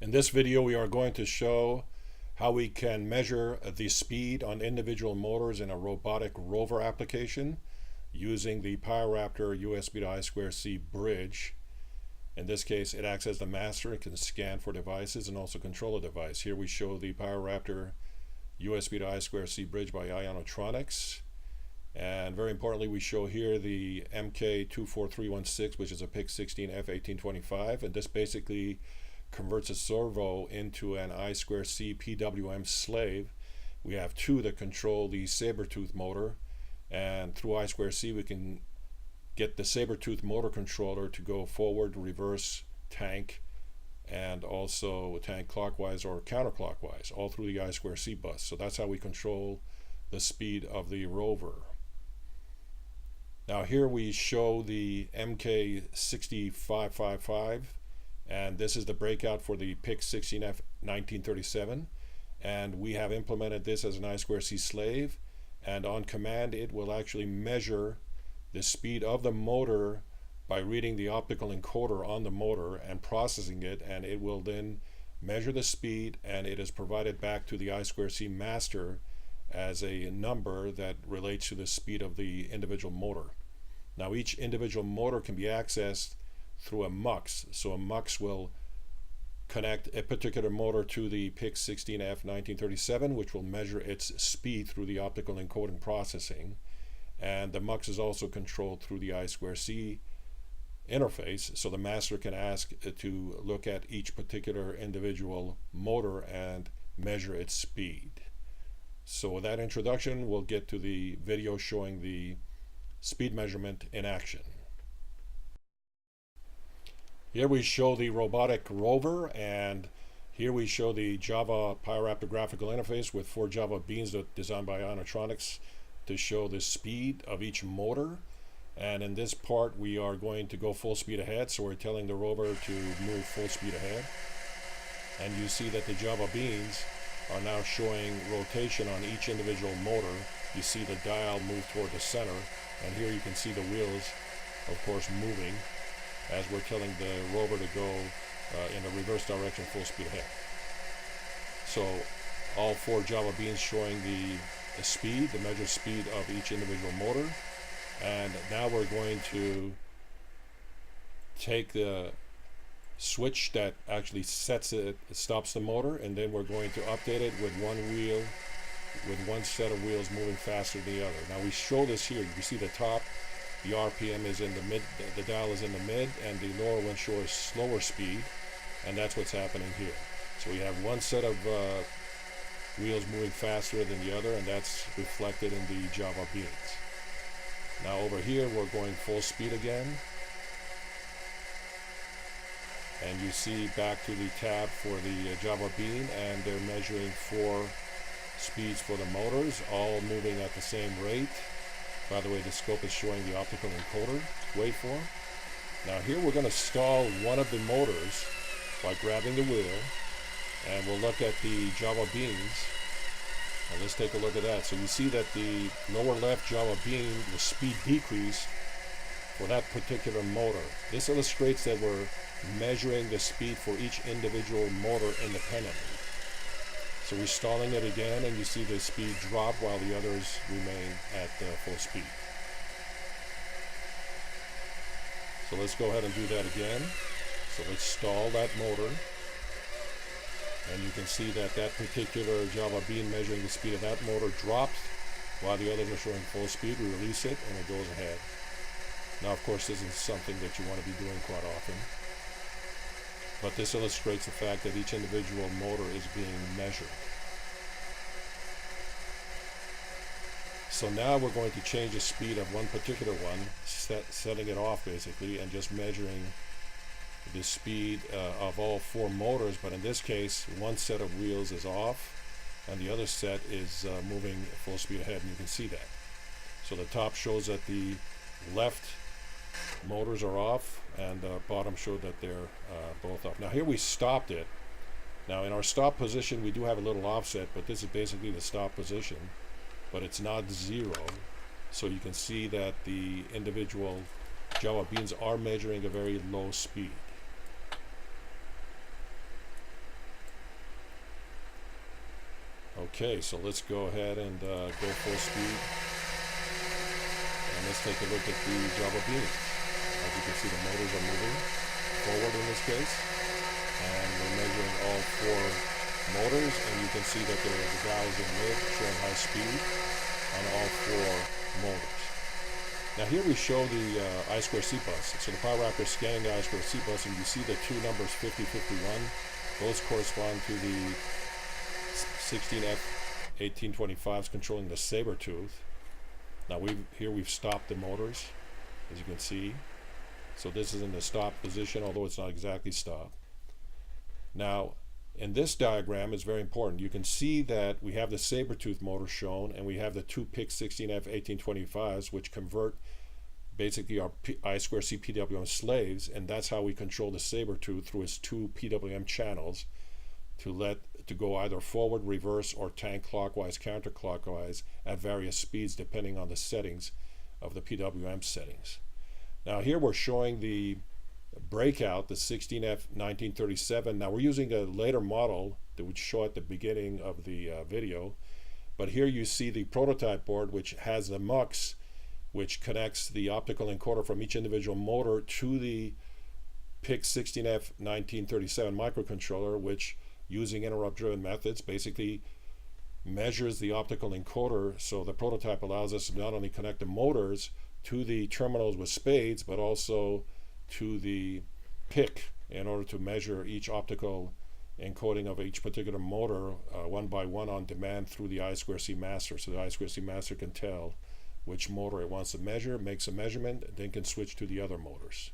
In this video, we are going to show how we can measure the speed on individual motors in a robotic rover application using the Pyroraptor USB to I2C bridge. In this case, it acts as the master. It can scan for devices and also control a device. Here we show the Pyroraptor USB to I2C bridge by IONOTRONICS. And very importantly, we show here the MK24316, which is a PIC16F1937, and this basically converts a servo into an I2C PWM slave. We have two that control the saber-tooth motor, and through I2C we can get the saber-tooth motor controller to go forward, reverse, tank, and also tank clockwise or counterclockwise, all through the I2C bus. So that's how we control the speed of the rover. Now here we show the MK6555, and this is the breakout for the PIC16F1937, and we have implemented this as an I2C slave, and on command it will actually measure the speed of the motor by reading the optical encoder on the motor and processing it, and it will then measure the speed, and it is provided back to the I2C master as a number that relates to the speed of the individual motor. Now each individual motor can be accessed through a MUX. So a MUX will connect a particular motor to the PIC16F1937, which will measure its speed through the optical encoding processing. And the MUX is also controlled through the I2C interface, so the master can ask to look at each particular individual motor and measure its speed. So with that introduction, we'll get to the video showing the speed measurement in action. Here we show the Robotic Rover, and here we show the Java Pyroraptor Graphical Interface with 4 Java beans designed by IONOTRONICS to show the speed of each motor. And in this part we are going to go full speed ahead, so we're telling the rover to move full speed ahead. And you see that the Java beans are now showing rotation on each individual motor. You see the dial move toward the center, and here you can see the wheels, of course, moving as we're telling the rover to go in a reverse direction full speed ahead. So all 4 Java beans showing the speed, the measured speed of each individual motor. And now we're going to take the switch that actually sets it, stops the motor, and then we're going to update it with one wheel, with one set of wheels moving faster than the other. Now we show this here. You see the top, the RPM is in the mid, the dial is in the mid, and the lower one shows slower speed, and that's what's happening here. So we have one set of wheels moving faster than the other, and that's reflected in the Java beans. Now over here we're going full speed again, and you see back to the tab for the Java bean, and they're measuring 4 speeds for the motors, all moving at the same rate. By the way, the scope is showing the optical encoder waveform. Now here we're going to stall one of the motors by grabbing the wheel, and we'll look at the Java beans. Now let's take a look at that. So you see that the lower left Java bean, the speed decrease for that particular motor. This illustrates that we're measuring the speed for each individual motor independently. So we're stalling it again, and you see the speed drop while the others remain at full speed. So let's go ahead and do that again. So let's stall that motor, and you can see that that particular Java bean measuring the speed of that motor drops while the others are showing full speed. We release it and it goes ahead. Now of course this is something that you want to be doing quite often, but this illustrates the fact that each individual motor is being measured. So now we're going to change the speed of one particular one, setting it off basically, and just measuring the speed of all 4 motors. But in this case, one set of wheels is off and the other set is moving full speed ahead, and you can see that. So the top shows that the left motors are off, and the bottom showed that they're both off. Now here we stopped it. Now in our stop position we do have a little offset, but this is basically the stop position, but it's not 0. So you can see that the individual Java beans are measuring a very low speed. Okay, so let's go ahead and go full speed, and let's take a look at the Java beam. As you can see, the motors are moving forward in this case, and we're measuring all 4 motors, and you can see that the dial is in mid, showing high speed on all 4 motors. Now here we show the I2C bus. So the Pyroraptor is scanning the I2C bus, and you see the 2 numbers 50, 51. Those correspond to the 16F1937s controlling the saber tooth. Now we've stopped the motors, as you can see. So this is in the stop position, although it's not exactly stopped. Now in this diagram, it's very important. You can see that we have the saber tooth motor shown, and we have the 2 PIC16F1937s, which convert basically our I2C PWM slaves, and that's how we control the saber tooth through its 2 PWM channels to go either forward, reverse, or tank clockwise, counterclockwise at various speeds depending on the settings of the PWM settings. Now here we're showing the breakout, the 16F1937. Now we're using a later model that would show at the beginning of the video, but here you see the prototype board, which has the MUX, which connects the optical encoder from each individual motor to the PIC16F1937 microcontroller, which, using interrupt-driven methods, basically measures the optical encoder. So the prototype allows us to not only connect the motors to the terminals with spades, but also to the PIC in order to measure each optical encoding of each particular motor one by one on demand through the I2C master. So the I2C master can tell which motor it wants to measure, makes a measurement, and then can switch to the other motors.